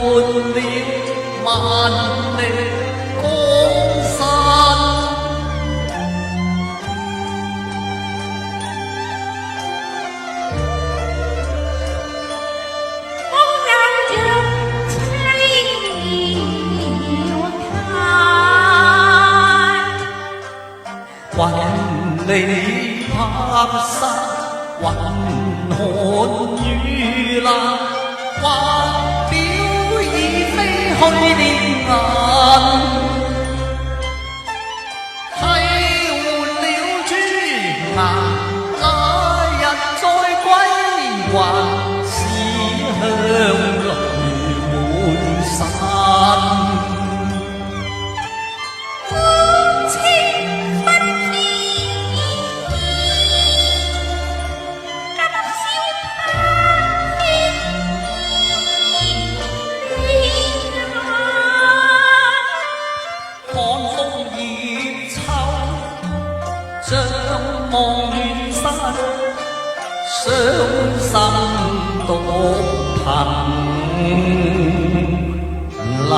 了萬里江山。雲里拍山，雲寒雨冷，畫表已飛去烈顏，替換了朱顏，那日再歸還是向淚滿山。像望遠山，傷心獨憑欄。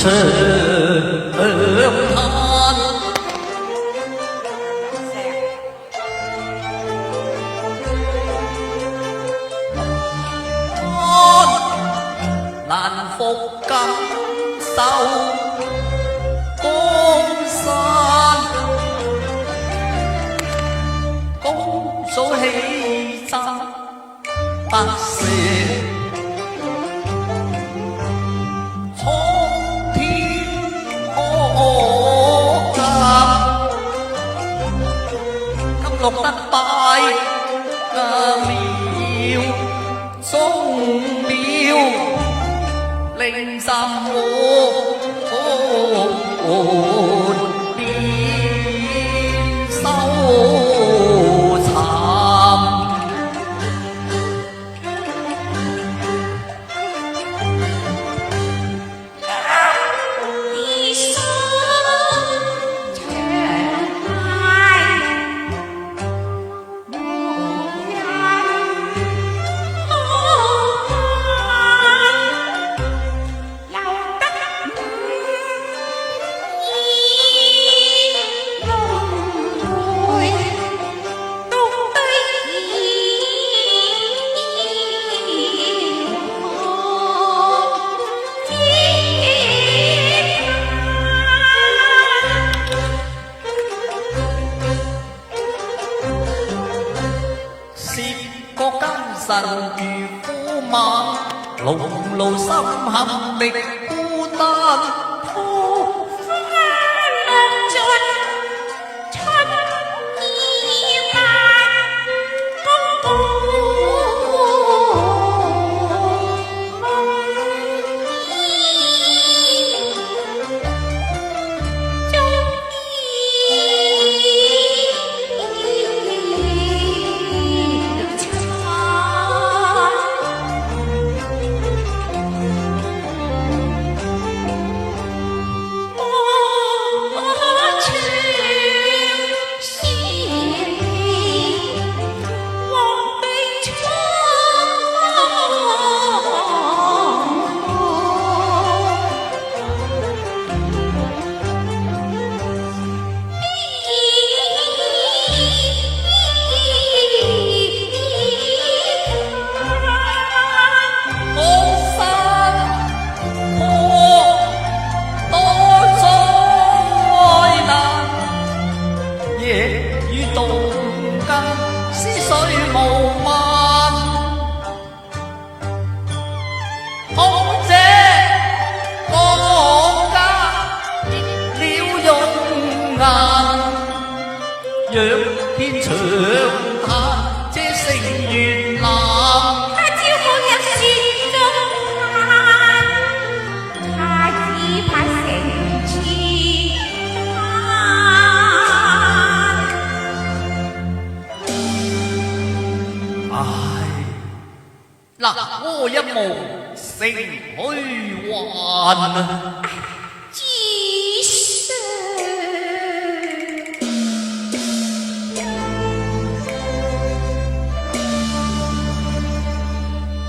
長嘆難復感受江山，公早起爭不捨。錄得敗了終了令心我變收慘。神如虎馬，勞碌心陷力孤單，桃花落盡春意晚，公天長嘆這城原南。他朝看日雪中嘆，他只怕城池唉，嗱，我一無成虛幻啊！之上，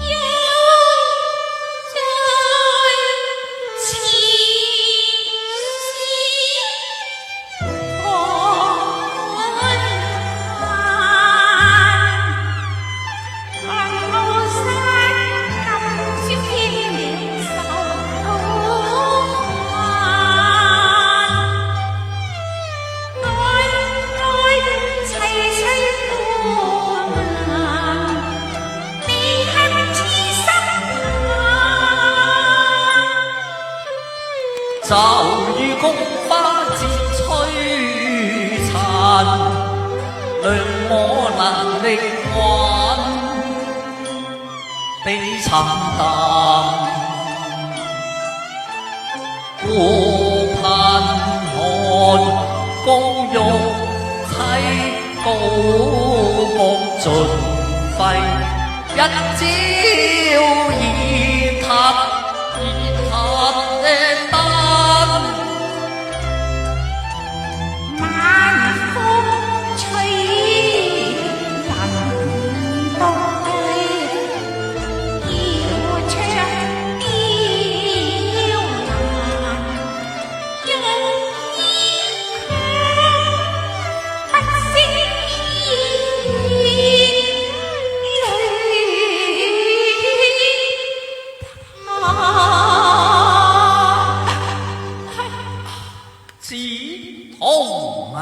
又在此時看路山今宵添了愁愛齊齊過難，離恨似心就如菊花漸摧殘，良我難力挽，悲慘淡。過貧寒，光玉砌高光盡廢，一朝已塌的燈。晚風吹人獨對，遙唱飄難，用衣卻不識止痛啊！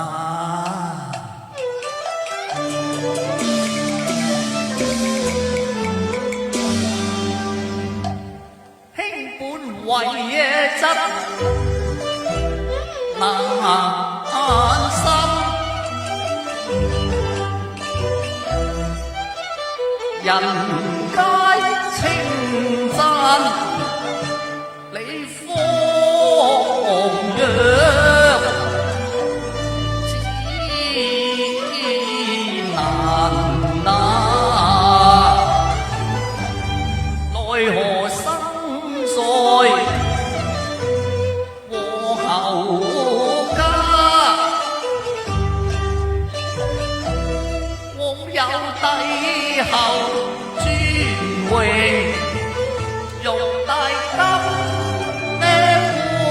卿本為質難心，人皆稱讚你方若。有帝後尊榮，玉帶金咩冠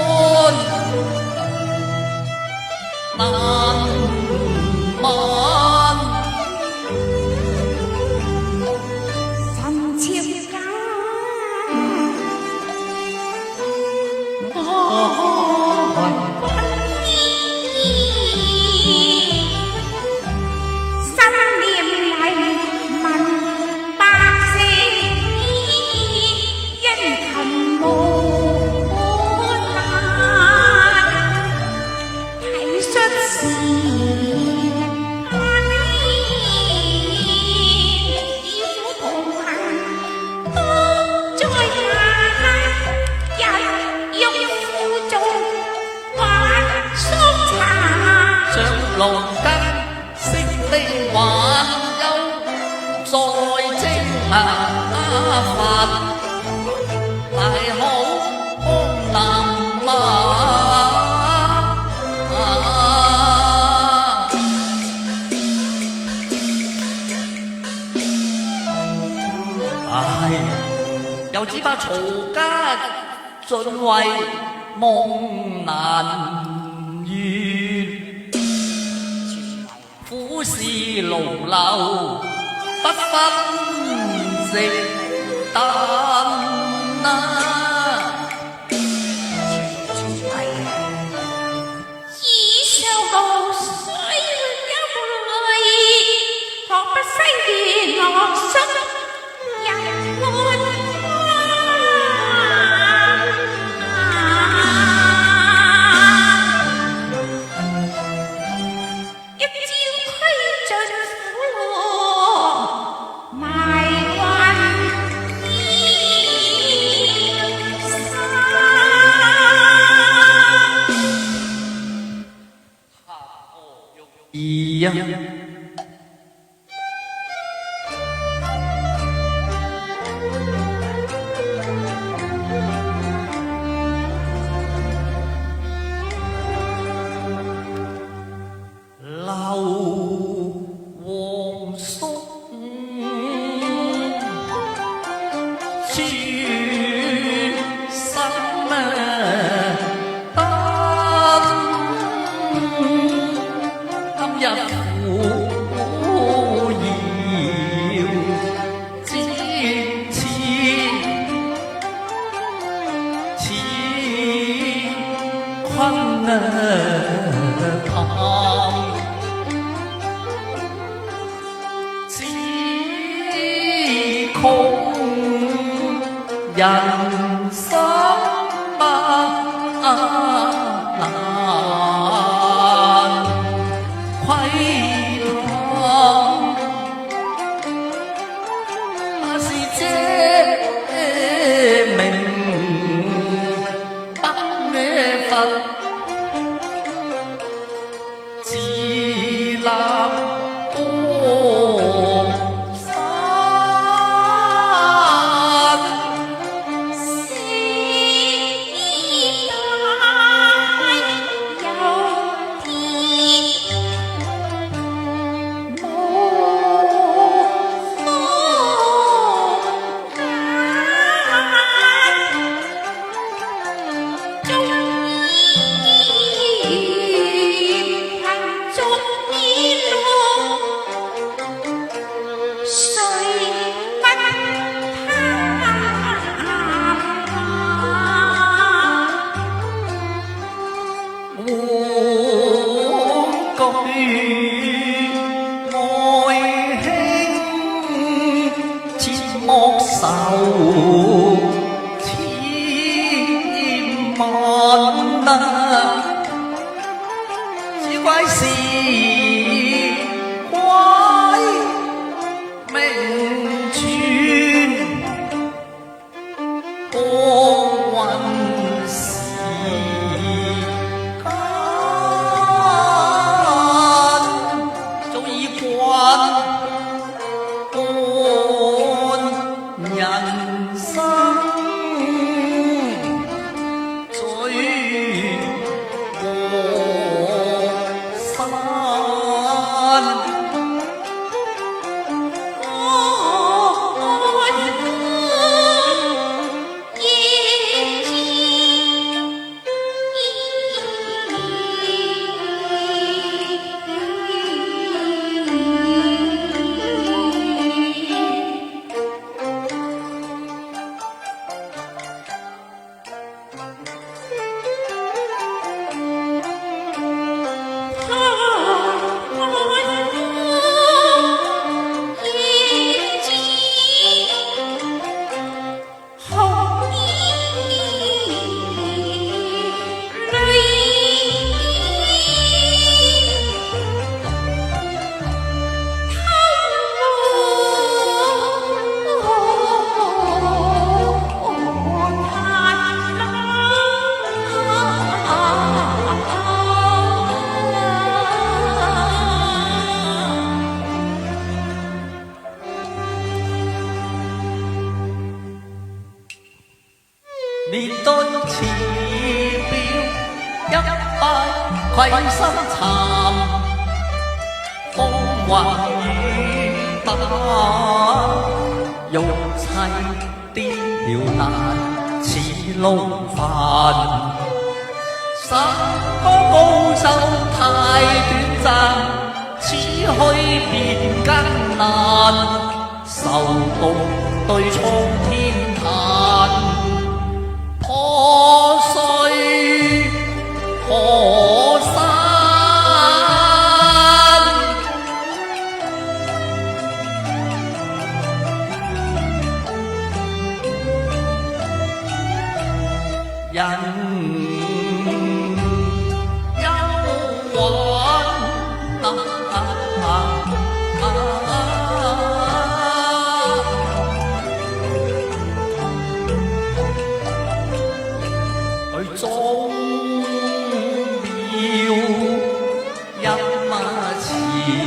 難問。神朝間，我龍根色的挽憂，再精難發，大好江南馬。唉，又只怕曹家盡為夢難圓。苦事勞流不分夕旦啊！只想露水有淚，學不西樂心人愛一朝驅逐流黃松轉心燈，今日苦遙節似昆探。空人心難窺探，那是這明不佛自立莫愁千萬啊，只怪是怪命存過運時間，早已慣人生最和散。面對前表一敗愧心慘，風雲雨打，玉砌顛了難似龍飯。三個高手太短暫，此去便艱難，受共對沖天壇。破碎河山，人憂患終了一馬前。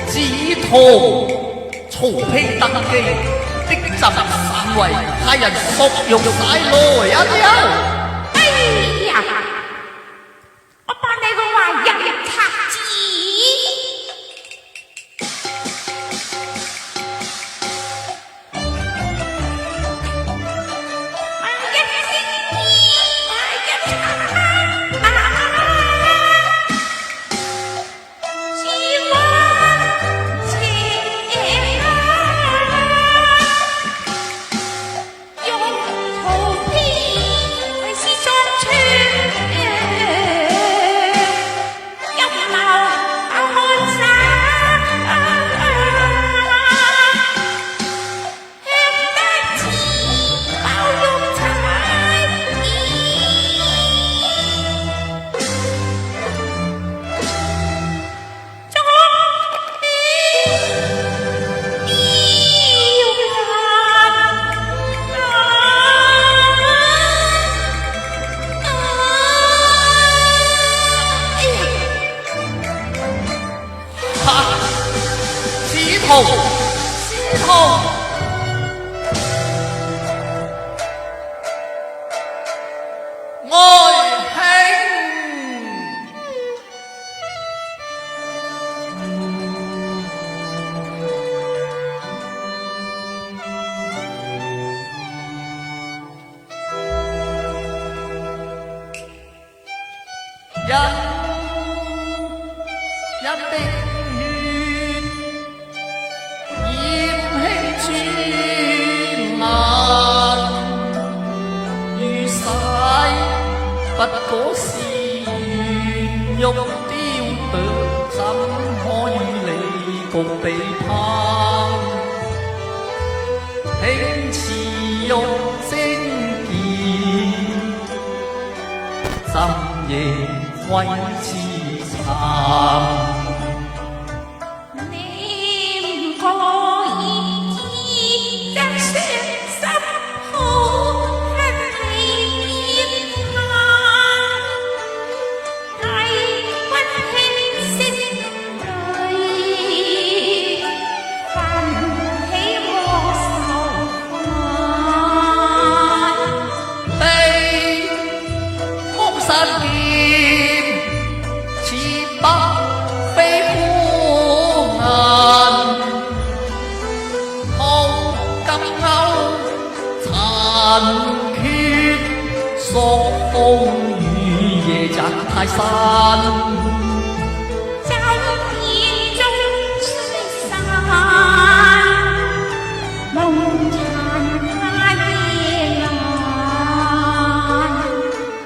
只圖曹丕登基，的朕散位，派人索用晒來呀！哎呀，我把你個壞人拆子！司徒，愛卿，人的不過是圓肉雕琢，怎可與你共比攀？平時玉晶劍，怎夜為痴慘？你唔可以知，真傷心好恨你。朔風雨夜摘泰山，驟然中吹散，夢殘夜闌。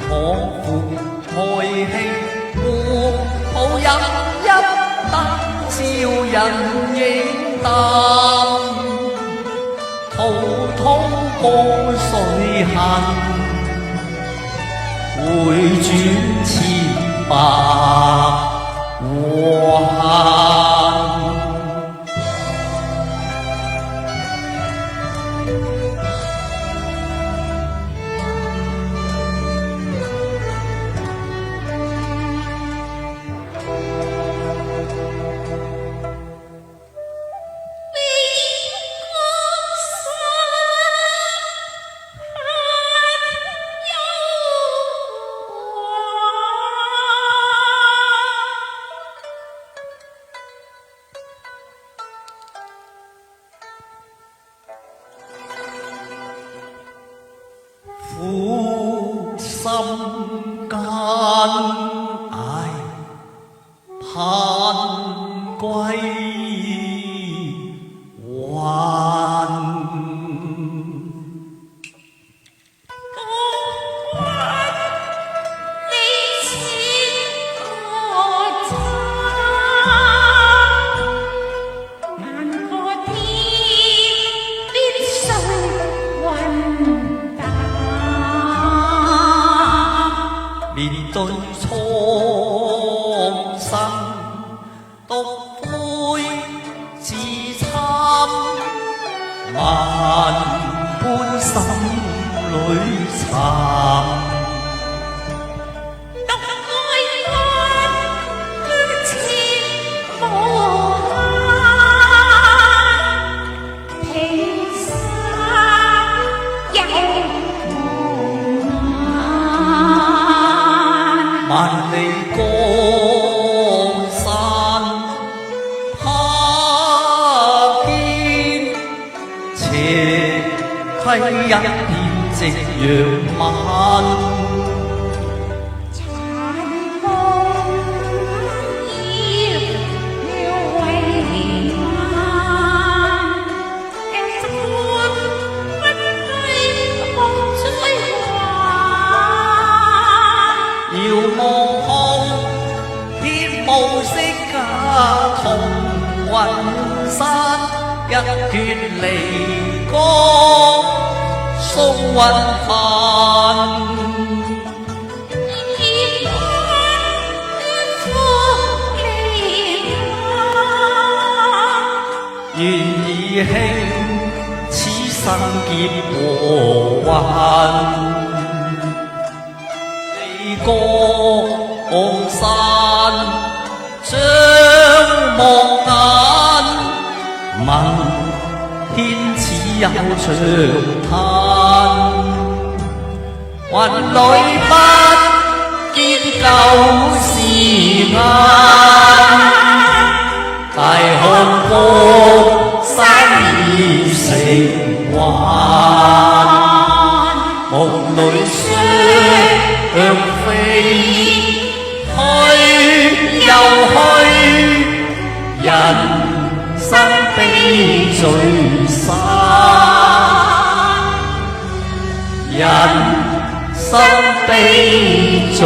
我負愛卿，互抱飲一啖，照人應淡，滔滔江水痕。回轉千百和恨。苦心間捱，盼歸還。面對蒼生獨悔自慚，萬般獨愛安，千無限，平生有無難。萬里江山拍肩，斜溪一片夕陽晚。殘夢葉了為晚，一半溫馨夢追還。遙望空，天無色家同雲山，一決離歌送雲帆。願以興此生劫和運，你江山將望眼，問天似有長嘆，雲裏不見舊時眼。大漢江山已成幻，夢裏雙飛去又去，人生悲聚散，人生悲聚。